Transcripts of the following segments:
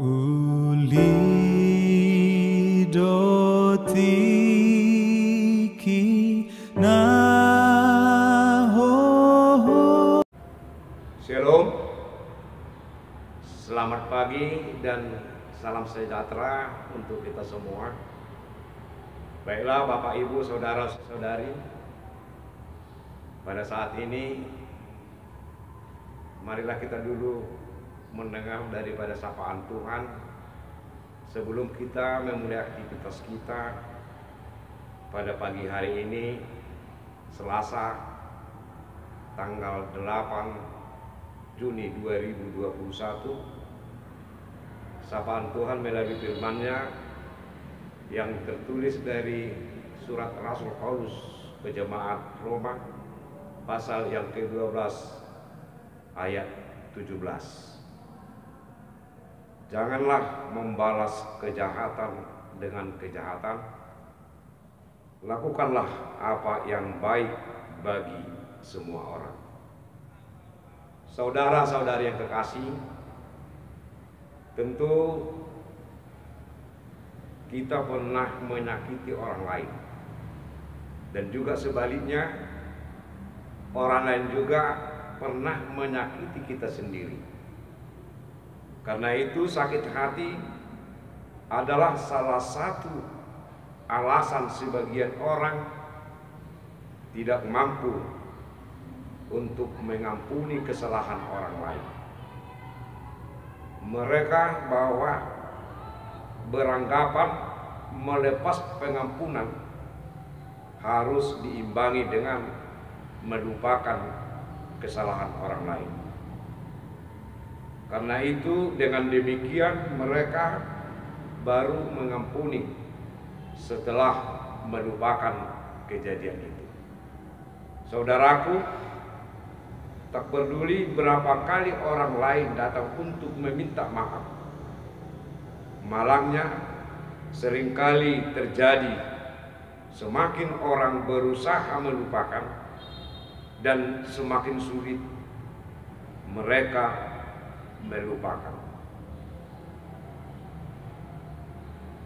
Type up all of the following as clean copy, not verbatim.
Uli dotiki na ho. Shalom, selamat pagi dan salam sejahtera untuk kita semua. Baiklah Bapak Ibu Saudara-saudari, pada saat ini marilah kita dulu mendengar daripada sapaan Tuhan sebelum kita memulai aktivitas kita pada pagi hari ini, Selasa tanggal 8 Juni 2021. Sapaan Tuhan melalui firman-Nya yang tertulis dari surat Rasul Paulus ke jemaat Roma pasal yang ke-12 ayat 17. Janganlah membalas kejahatan dengan kejahatan, lakukanlah apa yang baik bagi semua orang. Saudara-saudari yang kekasih, tentu kita pernah menyakiti orang lain, dan juga sebaliknya orang lain juga pernah menyakiti kita sendiri. Karena itu sakit hati adalah salah satu alasan sebagian orang tidak mampu untuk mengampuni kesalahan orang lain. Mereka beranggapan melepas pengampunan harus diimbangi dengan melupakan kesalahan orang lain. Karena itu dengan demikian mereka baru mengampuni setelah melupakan kejadian itu. Saudaraku, tak peduli berapa kali orang lain datang untuk meminta maaf, malangnya seringkali terjadi semakin orang berusaha melupakan dan semakin sulit mereka melupakan.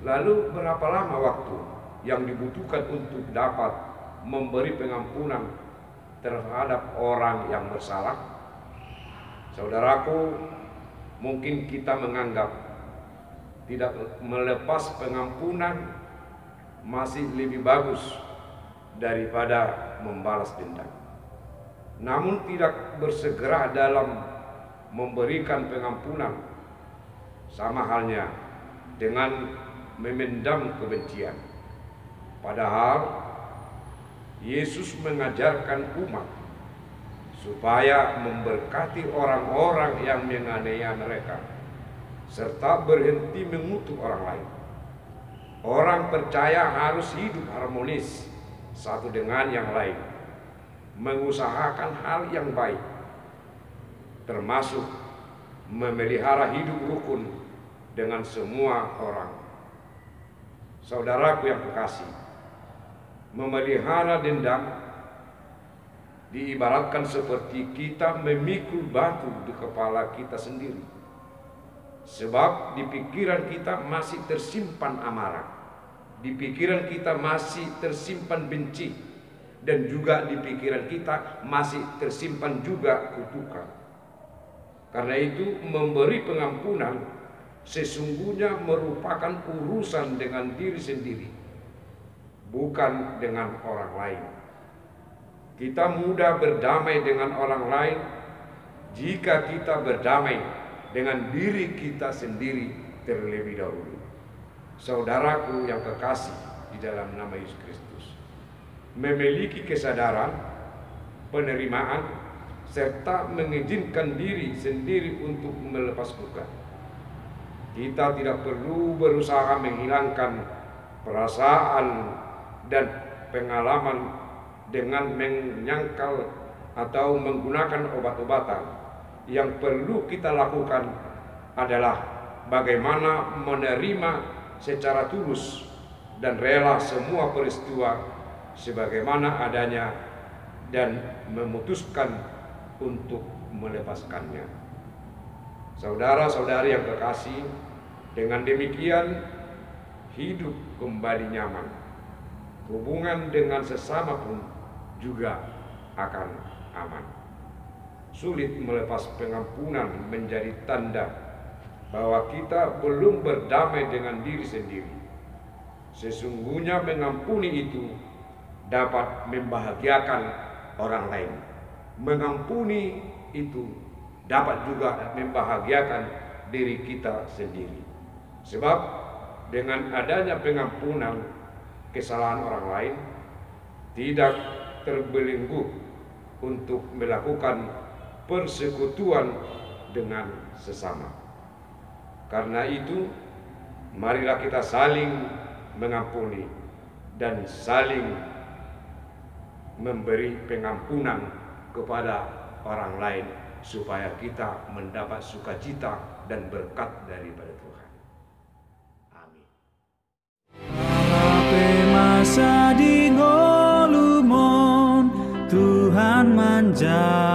Lalu berapa lama waktu yang dibutuhkan untuk dapat memberi pengampunan terhadap orang yang bersalah? Saudaraku, mungkin kita menganggap tidak melepas pengampunan masih lebih bagus daripada membalas dendam. Namun tidak bersegera dalam memberikan pengampunan sama halnya dengan memendam kebencian. Padahal Yesus mengajarkan umat supaya memberkati orang-orang yang menganiaya mereka serta berhenti mengutuk orang lain. Orang percaya harus hidup harmonis satu dengan yang lain, mengusahakan hal yang baik, termasuk memelihara hidup rukun dengan semua orang. Saudaraku yang kekasih, memelihara dendam diibaratkan seperti kita memikul batu di kepala kita sendiri. Sebab di pikiran kita masih tersimpan amarah, di pikiran kita masih tersimpan benci, dan juga di pikiran kita masih tersimpan juga kutukan. Karena itu memberi pengampunan sesungguhnya merupakan urusan dengan diri sendiri, bukan dengan orang lain. Kita mudah berdamai dengan orang lain jika kita berdamai dengan diri kita sendiri terlebih dahulu. Saudaraku yang kekasih di dalam nama Yesus Kristus, memiliki kesadaran, penerimaan, serta mengizinkan diri sendiri untuk melepas luka. Kita tidak perlu berusaha menghilangkan perasaan dan pengalaman dengan menyangkal atau menggunakan obat-obatan. Yang perlu kita lakukan adalah bagaimana menerima secara tulus dan rela semua peristiwa sebagaimana adanya dan memutuskan untuk melepaskannya. Saudara-saudari yang kekasih, Dengan demikian, hidup kembali nyaman. Hubungan dengan sesama pun juga akan aman. Sulit melepas pengampunan menjadi tanda bahwa kita belum berdamai dengan diri sendiri. Sesungguhnya mengampuni itu dapat membahagiakan orang lain. Mengampuni itu dapat juga membahagiakan diri kita sendiri. Sebab dengan adanya pengampunan kesalahan orang lain, tidak terbelenggu untuk melakukan persekutuan dengan sesama. Karena itu, marilah kita saling mengampuni dan saling memberi pengampunan kepada orang lain, supaya kita mendapat sukacita dan berkat daripada Tuhan. Amin. Alape masa di ngolumon Tuhan manja